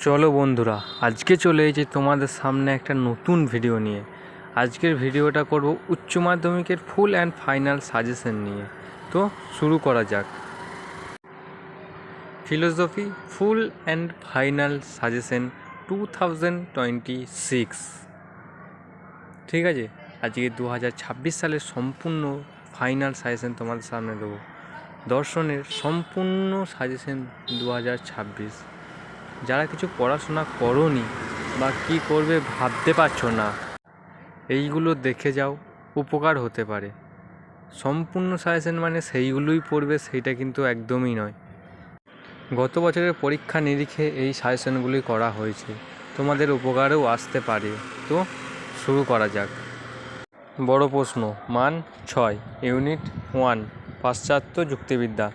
চলো বন্ধুরা, আজকে চলে এসেছি তোমাদের সামনে একটা নতুন ভিডিও নিয়ে। আজকের ভিডিওটা করব উচ্চ মাধ্যমিকের ফুল অ্যান্ড ফাইনাল সাজেশন নিয়ে। তো শুরু করা যাক। Philosophy full and final suggestion 2026। ঠিক আছে, আজকে 2026 সালের সম্পূর্ণ ফাইনাল সাজেশন তোমাদের সামনে দেবো। দর্শনের সম্পূর্ণ সাজেশন 2026। যারা কিছু পড়াশোনা করোনি বা কী করবে ভাবতে পারছো না, এইগুলো দেখে যাও, উপকার হতে পারে। সম্পূর্ণ সাজেশন মানে সেইগুলোই পড়বে সেইটা কিন্তু একদমই নয়। গত বছরের পরীক্ষা নিরীক্ষে এই সাজেশনগুলি করা হয়েছে, তোমাদের উপকারেও আসতে পারে। তো শুরু করা যাক। বড় প্রশ্ন, মান 6, ইউনিট 1, পাশ্চাত্য যুক্তিবিদ্যা।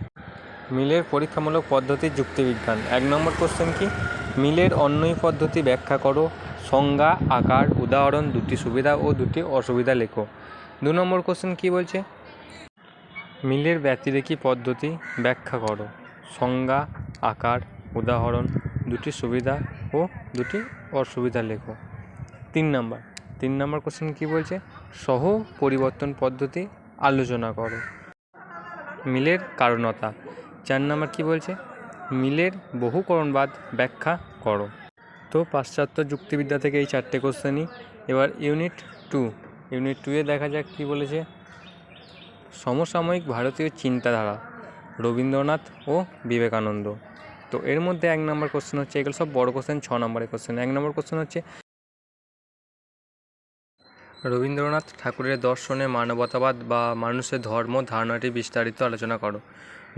মিলের পরীক্ষামূলক পদ্ধতির যুক্তিবিজ্ঞান। 1 নম্বর কোশ্চেন কি? মিলের অন্যই পদ্ধতি ব্যাখ্যা করো। সংজ্ঞা, আকার, উদাহরণ, দুটি সুবিধা ও দুটি অসুবিধা লেখো। 2 নম্বর কোশ্চেন কি বলছে? মিলের ব্যতিরেকী পদ্ধতি ব্যাখ্যা করো। সংজ্ঞা, আকার, উদাহরণ, দুটি সুবিধা ও দুটি অসুবিধা লেখো। 3 নম্বর কোশ্চেন কি বলছে? সহ পরিবর্তন পদ্ধতি আলোচনা করো। মিলের কারণতা। 4 নম্বর কি বলছে? মিলের বহুকরণবাদ ব্যাখ্যা করো। তো পাশ্চাত্য যুক্তিবিদ্যা থেকে এই 4টে কোশ্চেনই। এবার ইউনিট 2 দেখা যাক কি বলেছে। সমসাময়িক ভারতীয় চিন্তাধারা, রবীন্দ্রনাথ ও বিবেকানন্দ। তো এর মধ্যে 1 নম্বর কোশ্চেন হচ্ছে, এগুলো সব বড় কোশ্চেন, 6 নম্বরের কোশ্চেন। 1 নম্বর কোশ্চেন হচ্ছে, রবীন্দ্রনাথ ঠাকুরের দর্শনে মানবতাবাদ বা মানুষের ধর্ম ধারণাটি বিস্তারিত আলোচনা করো।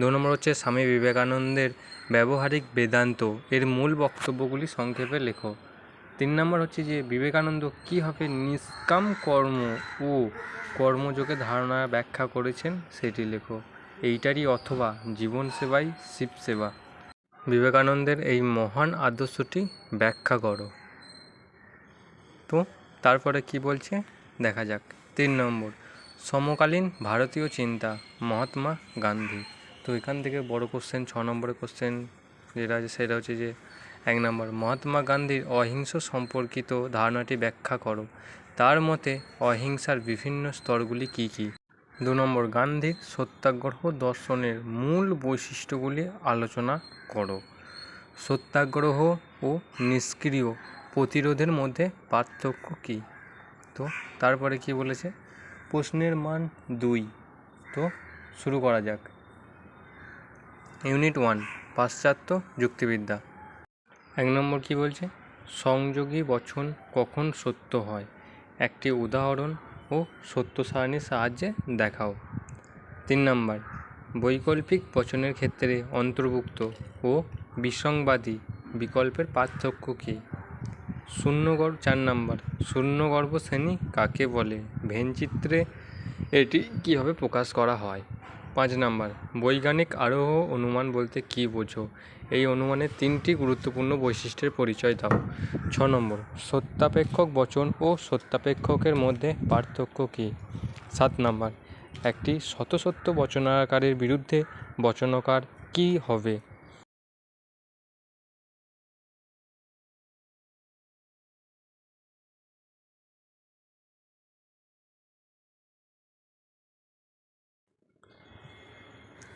2 নম্বর হচ্ছে, স্বামী বিবেকানন্দের ব্যবহারিক বেদান্ত এর মূল বক্তব্যগুলি সংক্ষেপে লেখো। 3 নম্বর হচ্ছে যে বিবেকানন্দ কীভাবে নিষ্কাম কর্ম ও কর্মযোগের ধারণা ব্যাখ্যা করেছেন সেটি লেখো। এইটারই অথবা জীবন সেবাই শিব সেবা। বিবেকানন্দের এই মহান আদর্শটি ব্যাখ্যা করো। তো তারপরে কি বলছে দেখা যাক। 3 নম্বর, সমকালীন ভারতীয় চিন্তা, মহাত্মা গান্ধী। তো এখান থেকে বড় কোশ্চেন, 6 নম্বরের কোশ্চেন যেটা আছে সেটা হচ্ছে যে 1 নম্বর, মহাত্মা গান্ধীর অহিংস সম্পর্কিত ধারণাটি ব্যাখ্যা করো। তার মতে অহিংসার বিভিন্ন স্তরগুলি কী কী? 2 নম্বর, গান্ধীর সত্যাগ্রহ দর্শনের মূল বৈশিষ্ট্যগুলি আলোচনা করো। সত্যাগ্রহ ও নিষ্ক্রিয় প্রতিরোধের মধ্যে পার্থক্য কী? তো তারপরে কি বলেছে? প্রশ্নের মান 2। তো শুরু করা যাক। ইউনিট 1, পাশ্চাত্য যুক্তিবিদ্যা। 1 নম্বর কি বলছে? সংযোগী বচন কখন সত্য হয়, একটি উদাহরণ ও সত্য সারণীর সাহায্যে দেখাও। 3 নম্বর, বৈকল্পিক বচনের ক্ষেত্রে অন্তর্ভুক্ত ও বিসংবাদী বিকল্পের পার্থক্য কী? 4 নম্বর, শূন্যগর্ভ শ্রেণী কাকে বলে, ভেনচিত্রে এটি কীভাবে প্রকাশ করা হয়। 5 নম্বর, বৈজ্ঞানিক আরোহ অনুমান বলতে কী বোঝো, এই অনুমানের 3টি গুরুত্বপূর্ণ বৈশিষ্ট্যের পরিচয় দাও। 6 নম্বর, সত্যাপেক্ষক বচন ও সত্যাপেক্ষকের মধ্যে পার্থক্য কী। 7 নম্বর, একটি শতসত্য বচনাকারের বিরুদ্ধে বচনকার কী হবে।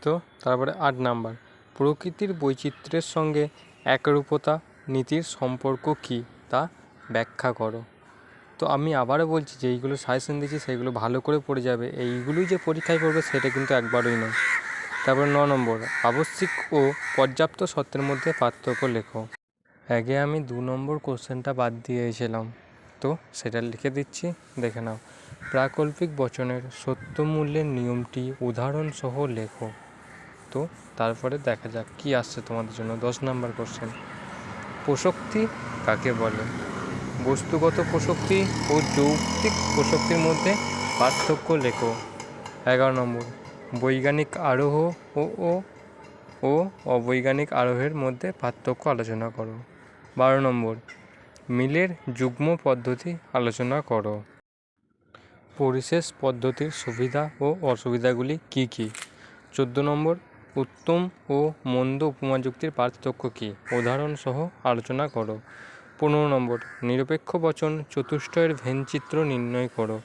তো তারপরে 8 নাম্বার, প্রকৃতির বৈচিত্র্যের সঙ্গে একরূপতা নীতির সম্পর্ক কী তা ব্যাখ্যা করো। তো আমি আবারও বলছি যে এইগুলো সাজেশন দিচ্ছি সেগুলো ভালো করে পড়ে যাবে, এইগুলোই যে পরীক্ষায় পড়বে সেটা কিন্তু একবারই নয়। তারপর 9 নম্বর, আবশ্যিক ও পর্যাপ্ত সত্যের মধ্যে পার্থক্য লেখো। আগে আমি 2 নম্বর কোশ্চেনটা বাদ দিয়েছিলাম, তো সেটা লিখে দিচ্ছি, দেখে নাও। প্রাকল্পিক বচনের সত্য মূল্যের নিয়মটি উদাহরণসহ লেখো। তো তারপরে দেখা যাক কি আসছে তোমাদের জন্য। 10 নম্বর কোশ্চেন, প্রসক্তি কাকে বলে, বস্তুগত প্রসক্তি ও যৌক্তিক প্রসক্তির মধ্যে পার্থক্য লেখো। 11 নম্বর, বৈজ্ঞানিক আরোহ ও অবৈজ্ঞানিক আরোহের মধ্যে পার্থক্য আলোচনা করো। 12 নম্বর, মিলের যুগ্ম পদ্ধতি আলোচনা করো। পরিশেষ পদ্ধতির সুবিধা ও অসুবিধাগুলি কী কী। 14 নম্বর, উত্তম ও মন্দ উপমা যুক্তির পার্থক্য কী? উদাহরণ সহ আলোচনা করো। 15 নম্বর, নিরপেক্ষ বচন চতুষ্টয়ের ভেনচিত্র নির্ণয় করো।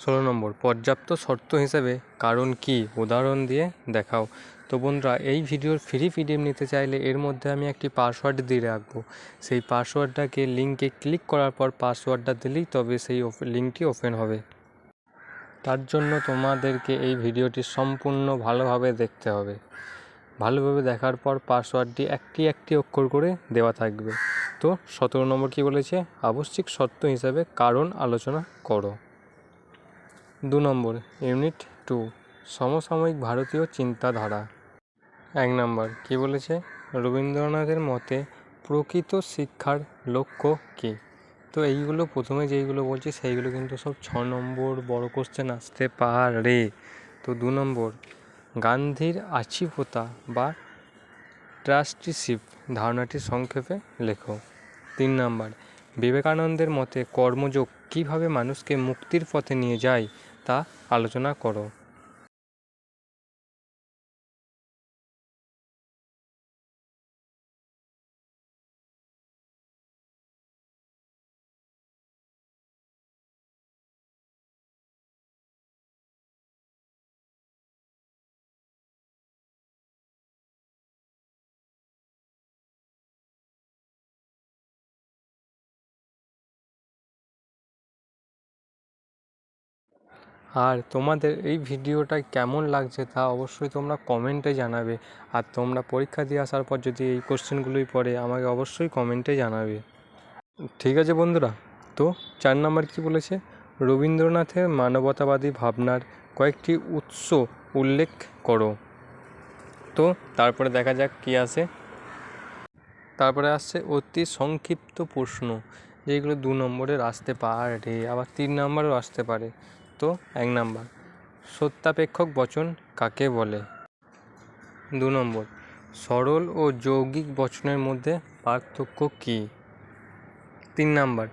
16 নম্বর, পর্যাপ্ত শর্ত হিসেবে কারণ কী? উদাহরণ দিয়ে দেখাও। তো বন্ধুরা, এই ভিডিওর ফ্রি পিডিএফ নিতে চাইলে এর মধ্যে আমি একটি পাসওয়ার্ড দিয়ে রাখবো। সেই পাসওয়ার্ডটাকে লিঙ্কে ক্লিক করার পর পাসওয়ার্ডটা দিলেই তবে সেই লিঙ্কটি ওপেন হবে। তার জন্য তোমাদেরকে এই ভিডিওটি সম্পূর্ণ ভালোভাবে দেখতে হবে। ভালোভাবে দেখার পর পাসওয়ার্ডটি একটি একটি অক্ষর করে দেওয়া থাকবে। তো 17 নম্বর কী বলেছে? আবশ্যিক শর্ত হিসাবে কারণ আলোচনা করো। 2 নম্বর, ইউনিট 2, সমসাময়িক ভারতীয় চিন্তাধারা। 1 নম্বর কী বলেছে? রবীন্দ্রনাথের মতে প্রকৃত শিক্ষার লক্ষ্য কী? তো এইগুলো প্রথমে যেইগুলো বলছি সেইগুলো কিন্তু সব 6 নম্বর বড় কোশ্চেন আসতে পারে। তো 2 নম্বর, গান্ধীর আজীবতা বা ট্রাস্টিশিপ ধারণাটি সংক্ষেপে লেখো। 3 নম্বর, বিবেকানন্দের মতে কর্মযোগ কীভাবে মানুষকে মুক্তির পথে নিয়ে যায় তা আলোচনা করো। আর তোমাদের এই ভিডিওটা কেমন লাগছে তা অবশ্যই তোমরা কমেন্টে জানাবে। আর তোমরা পরীক্ষা দিয়ে আসার পর যদি এই কোশ্চেনগুলোই পড়ে আমাকে অবশ্যই কমেন্টে জানাবে। ঠিক আছে বন্ধুরা, তো 4 নম্বর কী বলেছে? রবীন্দ্রনাথের মানবতাবাদী ভাবনার কয়েকটি উৎস উল্লেখ করো। তো তারপরে দেখা যাক কী আসে। তারপরে আসছে অতি সংক্ষিপ্ত প্রশ্ন, যেগুলো 2 নম্বরের আসতে পারে, আবার 3 নম্বরেও আসতে পারে। তো 1 নম্বর, সত্যাপেক্ষক বচন কাকে বলে? 2 নম্বর, সরল ও যৌগিক বচনের মধ্যে পার্থক্য কী? 3 নম্বর,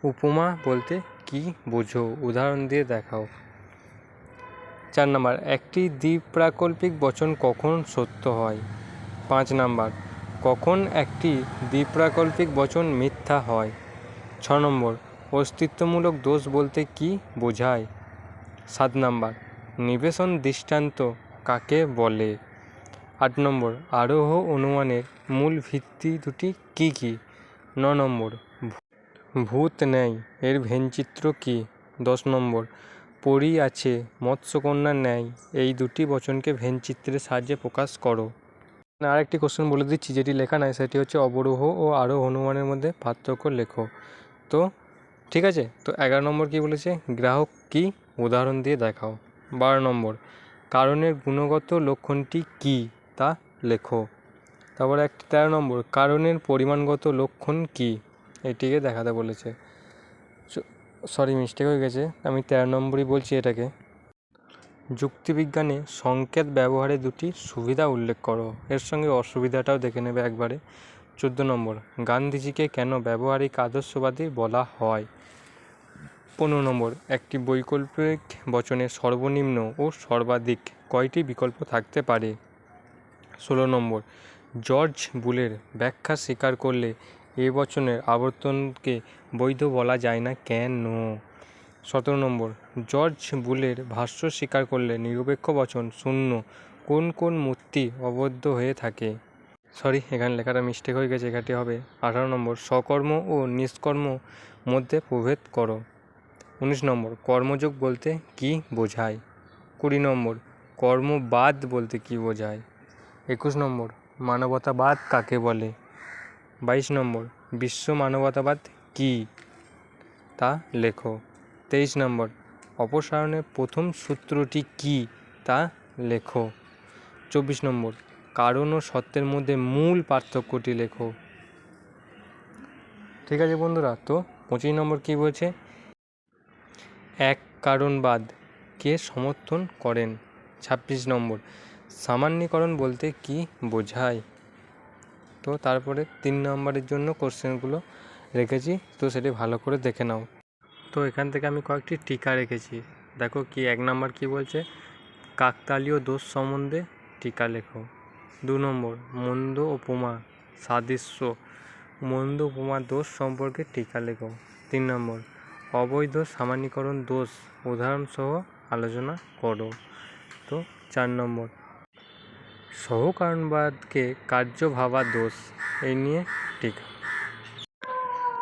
উপমা বলতে কী বোঝো? উদাহরণ দিয়ে দেখাও। 4 নম্বর, একটি দ্বিপ্রাকল্পিক বচন কখন সত্য হয়? 5 নম্বর, কখন একটি দ্বিপ্রাকল্পিক বচন মিথ্যা হয়? 6 নম্বর, অস্তিত্বমূলক দোষ বলতে কী বোঝায়? 7 নম্বর, নিবেশন দৃষ্টান্ত কাকে বলে? 8 নম্বর, আরোহ অনুমানের মূল ভিত্তি দুটি কী কী? 9 নম্বর, ভূত নেই এর ভেনচিত্র কী? 10 নম্বর, পরী আছে মৎস্যকন্যা নেয় এই দুটি বচনকে ভেনচিত্রের সাহায্যে প্রকাশ করো। আরেকটি কোশ্চেন বলে দিচ্ছি, যেটি লেখা নাই সেটি হচ্ছে অবরোহ ও আরোহ অনুমানের মধ্যে পার্থক্য লেখো। তো ঠিক আছে, তো 11 নম্বর কী বলেছে? গ্রাহক কী? উদাহরণ দিয়ে দেখাও। 12 নম্বর, কারণের গুণগত লক্ষণটি কী তা লেখো। তারপরে 13 নম্বর, কারণের পরিমাণগত লক্ষণ কী? এটিকে দেখাতে বলেছে। সরি, মিস্টেক হয়ে গেছে, আমি 13 নম্বরই বলছি এটাকে। যুক্তিবিজ্ঞানে সংকেত ব্যবহারে দুটি সুবিধা উল্লেখ করো, এর সঙ্গে অসুবিধাটাও দেখে নেবে একবারে। 14 নম্বর, গান্ধীজিকে কেন ব্যবহারিক আদর্শবাদী বলা হয়? 15 নম্বর, একটি বৈকল্পিক বচনে সর্বনিম্ন ও সর্বাধিক কয়টি বিকল্প থাকতে পারে? 16 নম্বর, জর্জ বুলের ব্যাখ্যা স্বীকার করলে এ বচনের আবর্তনকে বৈধ বলা যায় না কেন? 17 নম্বর, জর্জ বুলের ভাষ্য স্বীকার করলে নিরপেক্ষ বচন শূন্য কোন কোন মূর্তি অবদ্ধ হয়ে থাকে? সরি, এখানে লেখাটা মিস্টেক হয়ে গেছে, এখানটি হবে 18 নম্বর, সকর্ম ও নিষ্কর্ম মধ্যে প্রভেদ করো। 19 নম্বর, কর্মযোগ বলতে কী বোঝায়? 20 নম্বর, কর্মবাদ বলতে কী বোঝায়? 21 নম্বর, মানবতাবাদ কাকে বলে? 22 নম্বর, বিশ্ব মানবতাবাদ কী তা লেখো। 23 নম্বর, অপসারণের প্রথম সূত্রটি কী তা লেখো। 24 নম্বর, কারণ ও সত্যের মধ্যে মূল পার্থক্যটি লেখো। ঠিক আছে বন্ধুরা, তো 25 নম্বর কী বলছে? এক কারণবাদ কে সমর্থন করেন? 26 নম্বর, সামান্যীকরণ বলতে কী বোঝায়? তো তারপরে 3 নম্বরের জন্য কোশ্চেনগুলো রেখেছি, তো সেটি ভালো করে দেখে নাও। তো এখান থেকে আমি কয়েকটি টিকা রেখেছি, দেখো কি 1 নম্বর কী বলছে? কাকতালীয় দোষ সম্বন্ধে টিকা লেখো। 2 নম্বর মন্দ উপমা সাদৃশ্য মন্দ উপমা দোষ সম্পর্কে টিকা লেখো। 3 নম্বর অবৈধ সামান্যীকরণ দোষ উদাহরণসহ আলোচনা করো। তো 4 নম্বর সহকারণবাদকে কার্য ভাবা দোষ এই নিয়ে টিকা।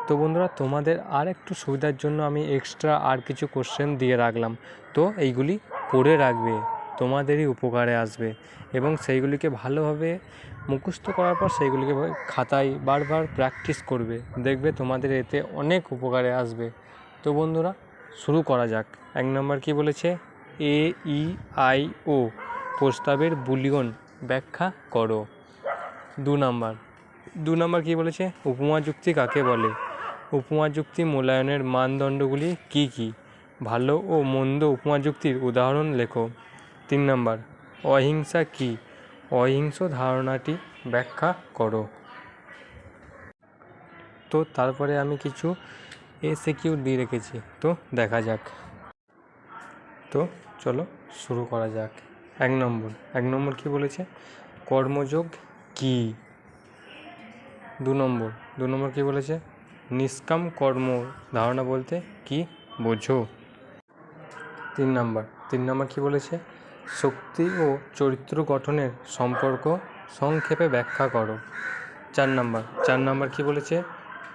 তো বন্ধুরা, তোমাদের আর একটু সুবিধার জন্য আমি এক্সট্রা আর কিছু কোশ্চেন দিয়ে রাখলাম। তো এইগুলি পড়ে রাখবে, তোমাদেরই উপকারে আসবে এবং সেইগুলিকে ভালোভাবে মুখস্থ করার পর সেইগুলিকে খাতায় বারবার প্র্যাকটিস করবে, দেখবে তোমাদের এতে অনেক উপকারে আসবে। তো বন্ধুরা, শুরু করা যাক। 1 নম্বর কী বলেছে? এ ই আই ও প্রস্তাবের বুলিয়ন ব্যাখ্যা করো। 2 নম্বর কী বলেছে? উপমা যুক্তি কাকে বলে? উপমা যুক্তি মূল্যায়নের মানদণ্ডগুলি কী কী? ভালো ও মন্দ উপমা যুক্তির উদাহরণ লেখো। 3 নম্বর অহিংসা কী? অহিংস ধারণাটি ব্যাখ্যা করো। তো তারপরে আমি কিছু এসকিউ দিয়ে রেখেছি, তো দেখা যাক। তো চলো শুরু করা যাক। 1 নম্বর কী বলেছে? কর্মযোগ কী? 2 নম্বর কী বলেছে? নিষ্কাম কর্ম ধারণা বলতে কী বোঝো? 3 নম্বর কী বলেছে? শক্তি ও চরিত্র গঠনের সম্পর্ক সংক্ষেপে ব্যাখ্যা করো। 4 নম্বর কী বলেছে?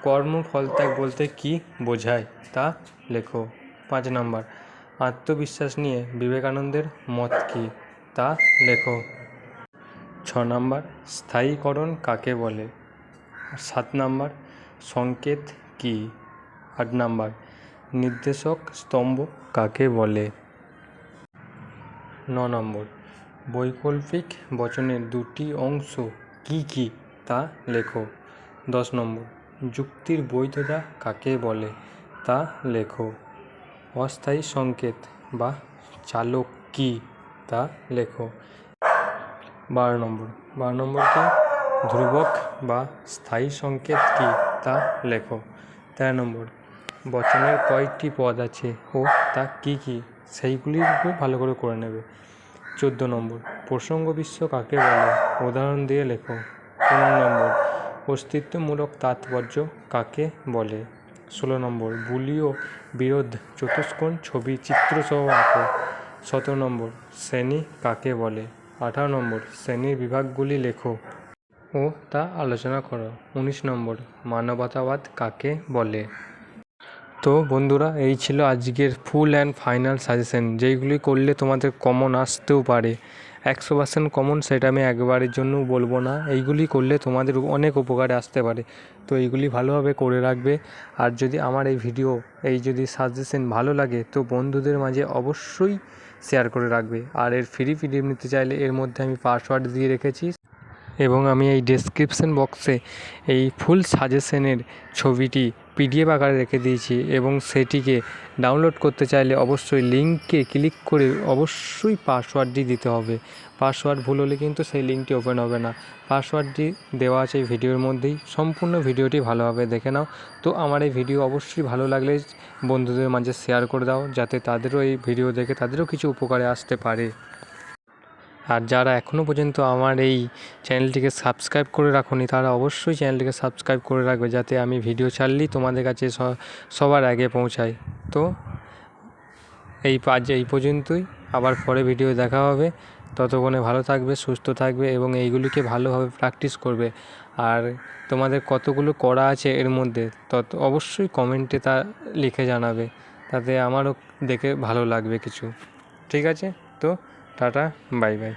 কর্ম ফলত্যাগ বলতে কী বোঝায় তা লেখো। 5 নম্বর আত্মবিশ্বাস নিয়ে বিবেকানন্দের মত কী তা লেখো। 6 নম্বর স্থায়ীকরণ কাকে বলে? 7 নম্বর সংকেত কী? 8 নম্বর নির্দেশক স্তম্ভ কাকে বলে? 9 নম্বর বৈকল্পিক বচনের 2টি অংশ কী কী তা লেখো। 10 নম্বর যুক্তির বৈধতা কাকে বলে তা লেখো। অস্থায়ী সংকেত বা চালক কী তা লেখো। 12 নম্বর কি? ধ্রুবক বা স্থায়ী সংকেত কী তা লেখো। 13 নম্বর বচনের কয়টি পদ আছে ও তা কী কী সেইগুলি খুব ভালো করে নেবে। 14 নম্বর প্রসঙ্গ বিশ্ব কাকে বলে? উদাহরণ দিয়ে লেখো। 15 নম্বর অস্তিত্বমূলক তাৎপর্য কাকে বলে? 16 নম্বর বুলি ও বিরোধ চতুষ্কোণ ছবি চিত্রসহ আঁকো। 17 নম্বর শ্রেণী কাকে বলে? 18 নম্বর শ্রেণীর বিভাগগুলি লেখো ও তা আলোচনা করো। 19 নম্বর মানবতাবাদ কাকে বলে? তো বন্ধুরা, এই ছিল আজকের ফুল অ্যান্ড ফাইনাল সাজেশন, যেইগুলি করলে তোমাদের কমন আসতেও পারে। 100% কমন সেটা আমি একবারের জন্যও বলবো না, এইগুলি করলে তোমাদের অনেক উপকারে আসতে পারে। তো এইগুলি ভালোভাবে করে রাখবে। আর যদি আমার এই ভিডিও যদি সাজেশন ভালো লাগে তো বন্ধুদের মাঝে অবশ্যই শেয়ার করে রাখবে। আর এর ফ্রি পিডিএফ নিতে চাইলে এর মধ্যে আমি পাসওয়ার্ড দিয়ে রেখেছি এবং আমি এই ডেসক্রিপশন বক্সে এই ফুল সাজেশনের ছবিটি পিডিএফ আকারে রেখে দিয়েছি এবং সেটিকে ডাউনলোড করতে চাইলে অবশ্যই লিঙ্কে ক্লিক করে অবশ্যই পাসওয়ার্ডটি দিতে হবে। পাসওয়ার্ড ভুল হলে কিন্তু সেই লিঙ্কটি ওপেন হবে না। পাসওয়ার্ডটি দেওয়া আছে এই ভিডিওর মধ্যেই, সম্পূর্ণ ভিডিওটি ভালোভাবে দেখে নাও। তো আমার এই ভিডিও অবশ্যই ভালো লাগলে বন্ধুদের মাঝে শেয়ার করে দাও, যাতে তাদেরও এই ভিডিও দেখে তাদেরও কিছু উপকারে আসতে পারে। আর যারা এখনও পর্যন্ত আমার এই চ্যানেলটিকে সাবস্ক্রাইব করে রাখোনি তারা অবশ্যই চ্যানেলটিকে সাবস্ক্রাইব করে রাখবে, যাতে আমি ভিডিও ছাড়লেই তোমাদের কাছে সবার আগে পৌঁছায়। তো এই পর্যন্তই, আবার পরে ভিডিও দেখা হবে। ততক্ষণে ভালো থাকবে, সুস্থ থাকবে এবং এইগুলিকে ভালোভাবে প্র্যাকটিস করবে। আর তোমাদের কতগুলো করা আছে এর মধ্যে তত অবশ্যই কমেন্টে তা লিখে জানাবে, তাতে আমারও দেখে ভালো লাগবে কিছু। ঠিক আছে? তো টাটা, বাই বাই।